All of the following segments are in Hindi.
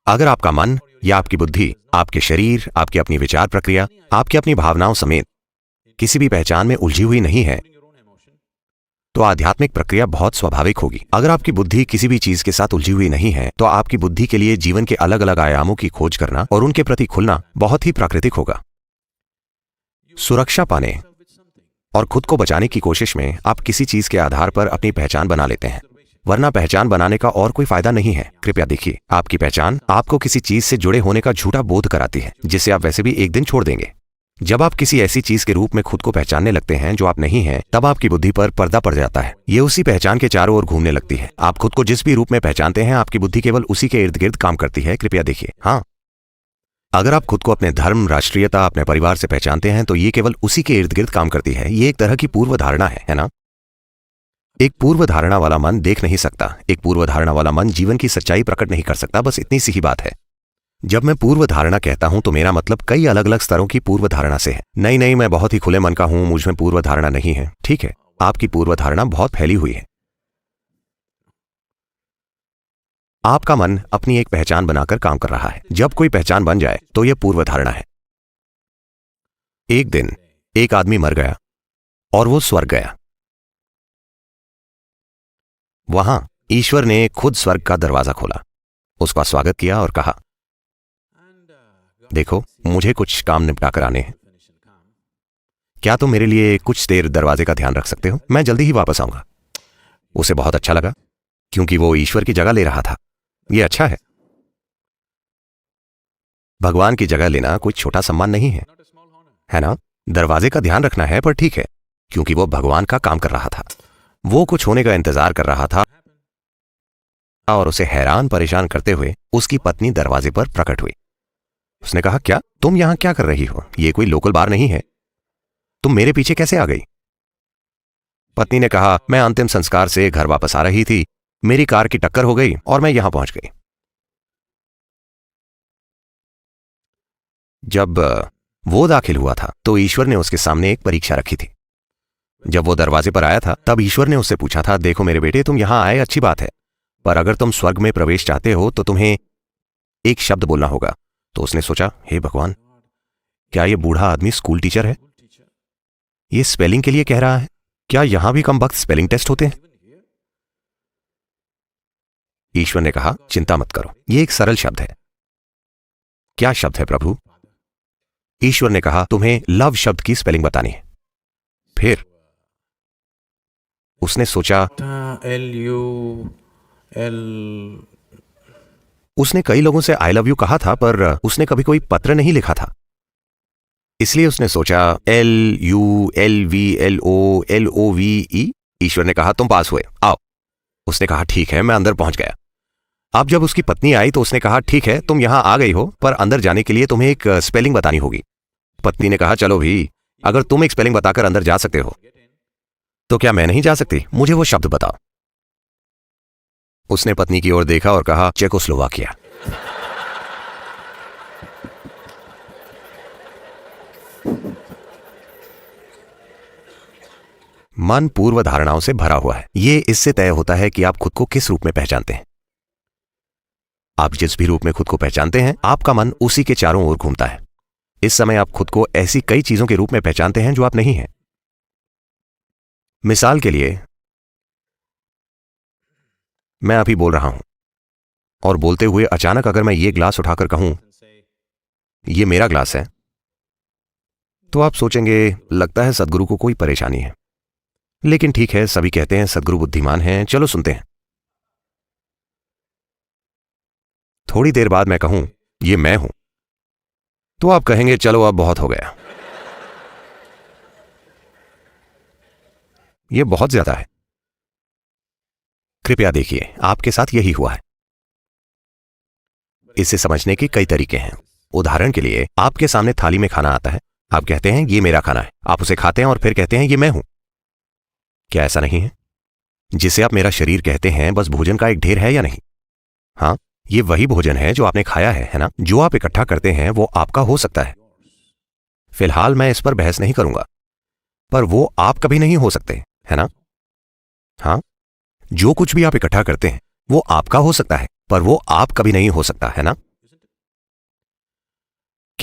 अगर आपका मन या आपकी बुद्धि, आपके शरीर, आपकी अपनी विचार प्रक्रिया, आपकी अपनी भावनाओं समेत किसी भी पहचान में उलझी हुई नहीं है, तो आध्यात्मिक प्रक्रिया बहुत स्वाभाविक होगी। अगर आपकी बुद्धि किसी भी चीज के साथ उलझी हुई नहीं है, तो आपकी बुद्धि के लिए जीवन के अलग अलग आयामों की खोज करना और उनके प्रति खुलना बहुत ही प्राकृतिक होगा। सुरक्षा पाने और खुद को बचाने की कोशिश में आप किसी चीज के आधार पर अपनी पहचान बना लेते हैं, वरना पहचान बनाने का और कोई फायदा नहीं है। कृपया देखिए, आपकी पहचान आपको किसी चीज से जुड़े होने का झूठा बोध कराती है, जिसे आप वैसे भी एक दिन छोड़ देंगे। जब आप किसी ऐसी चीज के रूप में खुद को पहचानने लगते हैं जो आप नहीं हैं, तब आपकी बुद्धि पर पर्दा पड़ जाता है। ये उसी पहचान के चारों ओर घूमने लगती है। आप खुद को जिस भी रूप में पहचानते हैं, आपकी बुद्धि केवल उसी के इर्द गिर्द काम करती है। कृपया देखिए। हाँ, अगर आप खुद को अपने धर्म, राष्ट्रीयता, अपने परिवार से पहचानते हैं, तो ये केवल उसी के इर्द गिर्द काम करती है। ये एक तरह की पूर्व धारणा है ना? एक पूर्व धारणा वाला मन देख नहीं सकता, एक पूर्व धारणा वाला मन जीवन की सच्चाई प्रकट नहीं कर सकता। बस इतनी सी ही बात है। जब मैं पूर्व धारणा कहता हूं, तो मेरा मतलब कई अलग अलग स्तरों की पूर्व धारणा से है। नहीं, मैं बहुत ही खुले मन का हूं, मुझ में पूर्व धारणा नहीं है। ठीक है, आपकी पूर्व धारणा बहुत फैली हुई है। आपका मन अपनी एक पहचान बनाकर काम कर रहा है। जब कोई पहचान बन जाए, तो यह पूर्व धारणा है। एक दिन एक आदमी मर गया और वो स्वर्ग गया। वहां ईश्वर ने खुद स्वर्ग का दरवाजा खोला, उसका स्वागत किया और कहा, देखो, मुझे कुछ काम निपटा कर आने हैं। क्या तुम मेरे लिए कुछ देर दरवाजे का ध्यान रख सकते हो? मैं जल्दी ही वापस आऊंगा। उसे बहुत अच्छा लगा, क्योंकि वो ईश्वर की जगह ले रहा था। यह अच्छा है। भगवान की जगह लेना कोई छोटा सम्मान नहीं है ना? दरवाजे का ध्यान रखना है, पर ठीक है, क्योंकि वो भगवान का काम कर रहा था। वो कुछ होने का इंतजार कर रहा था और उसे हैरान परेशान करते हुए उसकी पत्नी दरवाजे पर प्रकट हुई। उसने कहा, क्या तुम यहां क्या कर रही हो? ये कोई लोकल बार नहीं है। तुम मेरे पीछे कैसे आ गई? पत्नी ने कहा, मैं अंतिम संस्कार से घर वापस आ रही थी, मेरी कार की टक्कर हो गई और मैं यहां पहुंच गई। जब वो दाखिल हुआ था, तो ईश्वर ने उसके सामने एक परीक्षा रखी थी। जब वो दरवाजे पर आया था, तब ईश्वर ने उससे पूछा था, देखो मेरे बेटे, तुम यहां आए अच्छी बात है, पर अगर तुम स्वर्ग में प्रवेश चाहते हो, तो तुम्हें एक शब्द बोलना होगा। तो उसने सोचा, हे भगवान, क्या ये बूढ़ा आदमी स्कूल टीचर है? ये स्पेलिंग के लिए कह रहा है। क्या यहां भी कम वक्त स्पेलिंग टेस्ट होते हैं? ईश्वर ने कहा, चिंता मत करो, ये एक सरल शब्द है। क्या शब्द है प्रभु? ईश्वर ने कहा, तुम्हें लव शब्द की स्पेलिंग बतानी है। फिर उसने सोचा, उसने कई लोगों से आई लव यू कहा था, पर उसने कभी कोई पत्र नहीं लिखा था। इसलिए उसने सोचा, LULVLOLOVE। ईश्वर ने कहा, तुम पास हुए, आओ। उसने कहा, ठीक है, मैं अंदर पहुंच गया। अब जब उसकी पत्नी आई, तो उसने कहा, ठीक है, तुम यहां आ गई हो, पर अंदर जाने के लिए तुम्हें एक स्पेलिंग बतानी होगी। पत्नी ने कहा, चलो भी, अगर तुम एक स्पेलिंग बताकर अंदर जा सकते हो, तो क्या मैं नहीं जा सकती? मुझे वो शब्द बताओ। उसने पत्नी की ओर देखा और कहा, चेकोस्लोवाकिया। मन पूर्व धारणाओं से भरा हुआ है। यह इससे तय होता है कि आप खुद को किस रूप में पहचानते हैं। आप जिस भी रूप में खुद को पहचानते हैं, आपका मन उसी के चारों ओर घूमता है। इस समय आप खुद को ऐसी कई चीजों के रूप में पहचानते हैं जो आप नहीं हैं। मिसाल के लिए, मैं अभी बोल रहा हूं, और बोलते हुए अचानक अगर मैं ये ग्लास उठाकर कहूं, ये मेरा ग्लास है, तो आप सोचेंगे, लगता है सदगुरु को कोई परेशानी है। लेकिन ठीक है, सभी कहते हैं सदगुरु बुद्धिमान हैं, चलो सुनते हैं। थोड़ी देर बाद मैं कहूं, ये मैं हूं, तो आप कहेंगे, चलो अब बहुत हो गया, ये बहुत ज्यादा है। कृपया देखिए, आपके साथ यही हुआ है। इसे समझने के कई तरीके हैं। उदाहरण के लिए, आपके सामने थाली में खाना आता है, आप कहते हैं, ये मेरा खाना है। आप उसे खाते हैं और फिर कहते हैं, ये मैं हूं। क्या ऐसा नहीं है? जिसे आप मेरा शरीर कहते हैं, बस भोजन का एक ढेर है या नहीं? हाँ, ये वही भोजन है जो आपने खाया है ना? जो आप इकट्ठा करते हैं, वो आपका हो सकता है। फिलहाल मैं इस पर बहस नहीं करूंगा, पर वो आप कभी नहीं हो सकते, है ना? हाँ, जो कुछ भी आप इकट्ठा करते हैं, वो आपका हो सकता है, पर वो आप कभी नहीं हो सकता, है ना?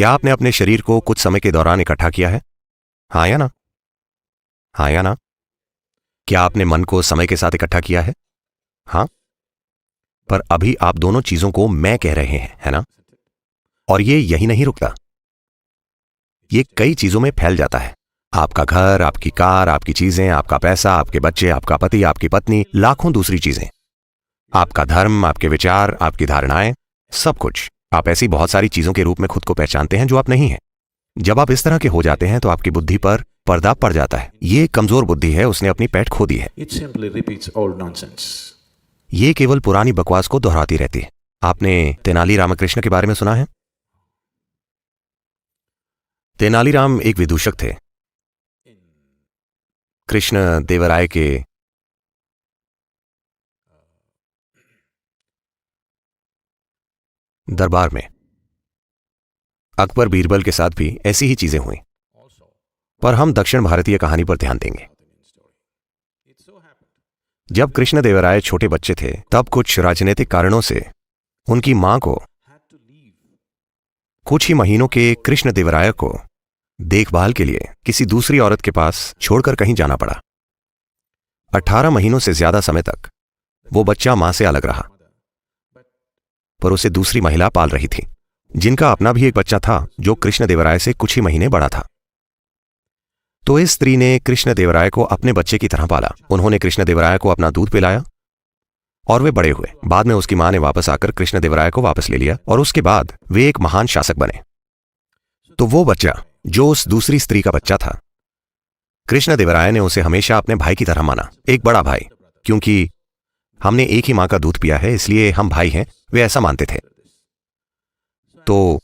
क्या आपने अपने शरीर को कुछ समय के दौरान इकट्ठा किया है? हाँ या ना? हाँ या ना? क्या आपने मन को समय के साथ इकट्ठा किया है? हाँ। पर अभी आप दोनों चीजों को मैं कह रहे हैं, है ना? और ये यही नहीं रुकता, ये कई चीजों में फैल जाता है। आपका घर, आपकी कार, आपकी चीजें, आपका पैसा, आपके बच्चे, आपका पति, आपकी पत्नी, लाखों दूसरी चीजें, आपका धर्म, आपके विचार, आपकी धारणाएं, सब कुछ। आप ऐसी बहुत सारी चीजों के रूप में खुद को पहचानते हैं जो आप नहीं हैं। जब आप इस तरह के हो जाते हैं तो आपकी बुद्धि पर पर्दा पड़ जाता है। ये कमजोर बुद्धि है, उसने अपनी पैठ खो दी है। It simply repeats old nonsense. ये केवल पुरानी बकवास को दोहराती रहती है। आपने तेनाली रामकृष्ण के बारे में सुना है? तेनालीराम एक विदूषक थे। कृष्ण देवराय के दरबार में अकबर बीरबल के साथ भी ऐसी ही चीजें हुई, पर हम दक्षिण भारतीय कहानी पर ध्यान देंगे। जब कृष्ण देवराय छोटे बच्चे थे तब कुछ राजनीतिक कारणों से उनकी मां को कुछ ही महीनों के कृष्ण देवराय को देखभाल के लिए किसी दूसरी औरत के पास छोड़कर कहीं जाना पड़ा। 18 महीनों से ज्यादा समय तक वो बच्चा मां से अलग रहा, पर उसे दूसरी महिला पाल रही थी, जिनका अपना भी एक बच्चा था जो कृष्ण देवराय से कुछ ही महीने बड़ा था। तो इस स्त्री ने कृष्ण देवराय को अपने बच्चे की तरह पाला। उन्होंने कृष्ण देवराय को अपना दूध पिलाया और वे बड़े हुए। बाद में उसकी मां ने वापस आकर कृष्ण देवराय को वापस ले लिया और उसके बाद वे एक महान शासक बने। तो वो बच्चा जो उस दूसरी स्त्री का बच्चा था, कृष्ण देवराय ने उसे हमेशा अपने भाई की तरह माना, एक बड़ा भाई। क्योंकि हमने एक ही मां का दूध पिया है इसलिए हम भाई हैं, वे ऐसा मानते थे। तो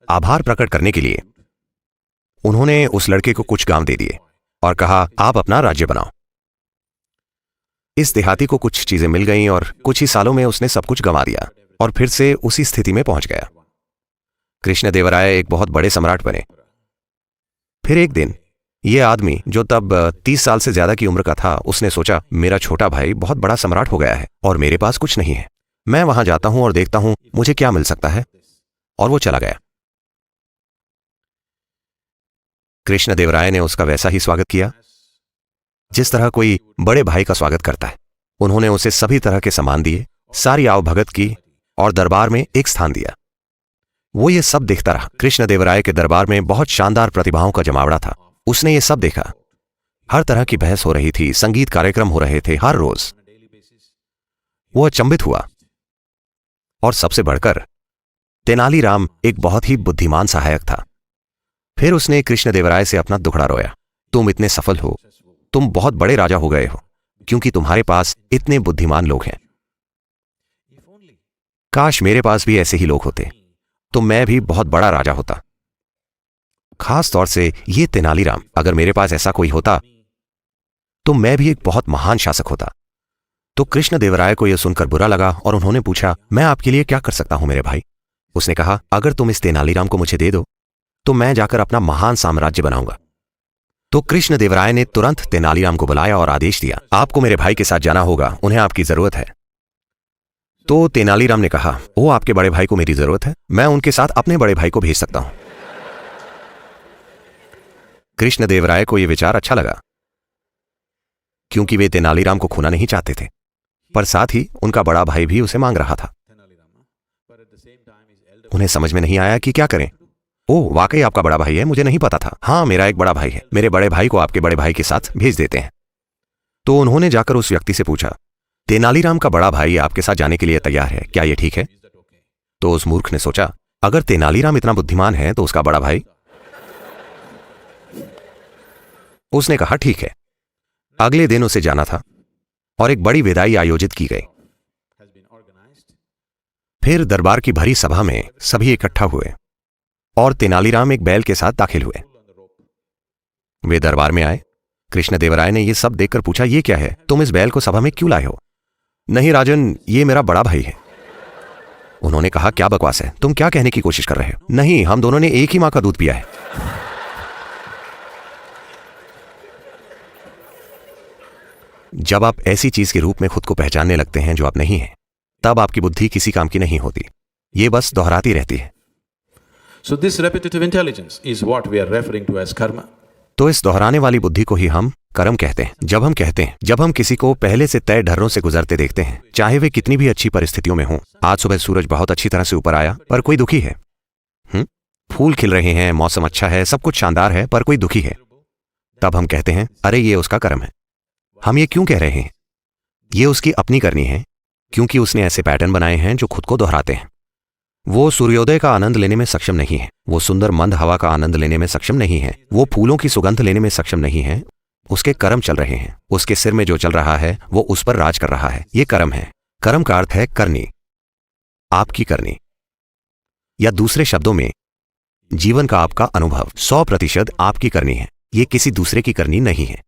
आभार प्रकट करने के लिए उन्होंने उस लड़के को कुछ गांव दे दिए और कहा, आप अपना राज्य बनाओ। इस देहाती को कुछ चीजें मिल गईं और कुछ ही सालों में उसने सब कुछ गंवा दिया और फिर से उसी स्थिति में पहुंच गया। कृष्ण देवराय एक बहुत बड़े सम्राट बने। फिर एक दिन ये आदमी जो तब 30 साल से ज्यादा की उम्र का था, उसने सोचा, मेरा छोटा भाई बहुत बड़ा सम्राट हो गया है और मेरे पास कुछ नहीं है, मैं वहां जाता हूं और देखता हूं मुझे क्या मिल सकता है। और वो चला गया। कृष्ण देवराय ने उसका वैसा ही स्वागत किया जिस तरह कोई बड़े भाई का स्वागत करता है। उन्होंने उसे सभी तरह के सामान दिए, सारी आवभगत की और दरबार में एक स्थान दिया। वो ये सब देखता रहा। कृष्ण देवराय के दरबार में बहुत शानदार प्रतिभाओं का जमावड़ा था। उसने ये सब देखा। हर तरह की बहस हो रही थी, संगीत कार्यक्रम हो रहे थे हर रोज। वो अचंभित हुआ। और सबसे बढ़कर तेनालीराम एक बहुत ही बुद्धिमान सहायक था। फिर उसने कृष्ण देवराय से अपना दुखड़ा रोया, तुम इतने सफल हो, तुम बहुत बड़े राजा हो गए हो क्योंकि तुम्हारे पास इतने बुद्धिमान लोग हैं। काश मेरे पास भी ऐसे ही लोग होते तो मैं भी बहुत बड़ा राजा होता। खास तौर से ये तेनालीराम, अगर मेरे पास ऐसा कोई होता तो मैं भी एक बहुत महान शासक होता। तो कृष्ण देवराय को यह सुनकर बुरा लगा और उन्होंने पूछा, मैं आपके लिए क्या कर सकता हूं मेरे भाई? उसने कहा, अगर तुम इस तेनालीराम को मुझे दे दो तो मैं जाकर अपना महान साम्राज्य बनाऊंगा। तो कृष्ण देवराय ने तुरंत तेनालीराम को बुलाया और आदेश दिया, आपको मेरे भाई के साथ जाना होगा, उन्हें आपकी जरूरत है। तो तेनालीराम ने कहा, ओ आपके बड़े भाई को मेरी जरूरत है, मैं उनके साथ अपने बड़े भाई को भेज सकता हूं। कृष्ण देवराय को यह विचार अच्छा लगा क्योंकि वे तेनालीराम को खोना नहीं चाहते थे, पर साथ ही उनका बड़ा भाई भी उसे मांग रहा था। उन्हें समझ में नहीं आया कि क्या करें। ओह वाकई आपका बड़ा भाई है, मुझे नहीं पता था। हाँ मेरा एक बड़ा भाई है, मेरे बड़े भाई को आपके बड़े भाई के साथ भेज देते हैं। तो उन्होंने जाकर उस व्यक्ति से पूछा, तेनालीराम का बड़ा भाई आपके साथ जाने के लिए तैयार है, क्या यह ठीक है? तो उस मूर्ख ने सोचा, अगर तेनालीराम इतना बुद्धिमान है तो उसका बड़ा भाई। उसने कहा ठीक है। अगले दिन उसे जाना था और एक बड़ी विदाई आयोजित की गई। फिर दरबार की भरी सभा में सभी इकट्ठा हुए और तेनालीराम एक बैल के साथ दाखिल हुए। वे दरबार में आए। कृष्ण देवराय ने यह सब देखकर पूछा, ये क्या है, तुम इस बैल को सभा में क्यों लाए हो? नहीं राजन, ये मेरा बड़ा भाई है। उन्होंने कहा, क्या बकवास है, तुम क्या कहने की कोशिश कर रहे हो? नहीं, हम दोनों ने एक ही मां का दूध पिया है। जब आप ऐसी चीज के रूप में खुद को पहचानने लगते हैं जो आप नहीं हैं, तब आपकी बुद्धि किसी काम की नहीं होती, ये बस दोहराती रहती है। So this repetitive intelligence is what we are referring to as karma. तो इस दोहराने वाली बुद्धि को ही हम कर्म कहते हैं। जब हम किसी को पहले से तय ढर्रों से गुजरते देखते हैं, चाहे वे कितनी भी अच्छी परिस्थितियों में हों। आज सुबह सूरज बहुत अच्छी तरह से ऊपर आया, पर कोई दुखी है। फूल खिल रहे हैं, मौसम अच्छा है, सब कुछ शानदार है, पर कोई दुखी है। तब हम कहते हैं, अरे ये उसका कर्म है। हम ये क्यों कह रहे हैं? ये उसकी अपनी करनी है, क्योंकि उसने ऐसे पैटर्न बनाए हैं जो खुद को दोहराते हैं। वो सूर्योदय का आनंद लेने में सक्षम नहीं है, वो सुंदर मंद हवा का आनंद लेने में सक्षम नहीं है, वो फूलों की सुगंध लेने में सक्षम नहीं है। उसके कर्म चल रहे हैं, उसके सिर में जो चल रहा है वो उस पर राज कर रहा है। ये कर्म है। कर्म का अर्थ है करनी, आपकी करनी, या दूसरे शब्दों में जीवन का आपका अनुभव 100% आपकी करनी है। ये किसी दूसरे की करनी नहीं है।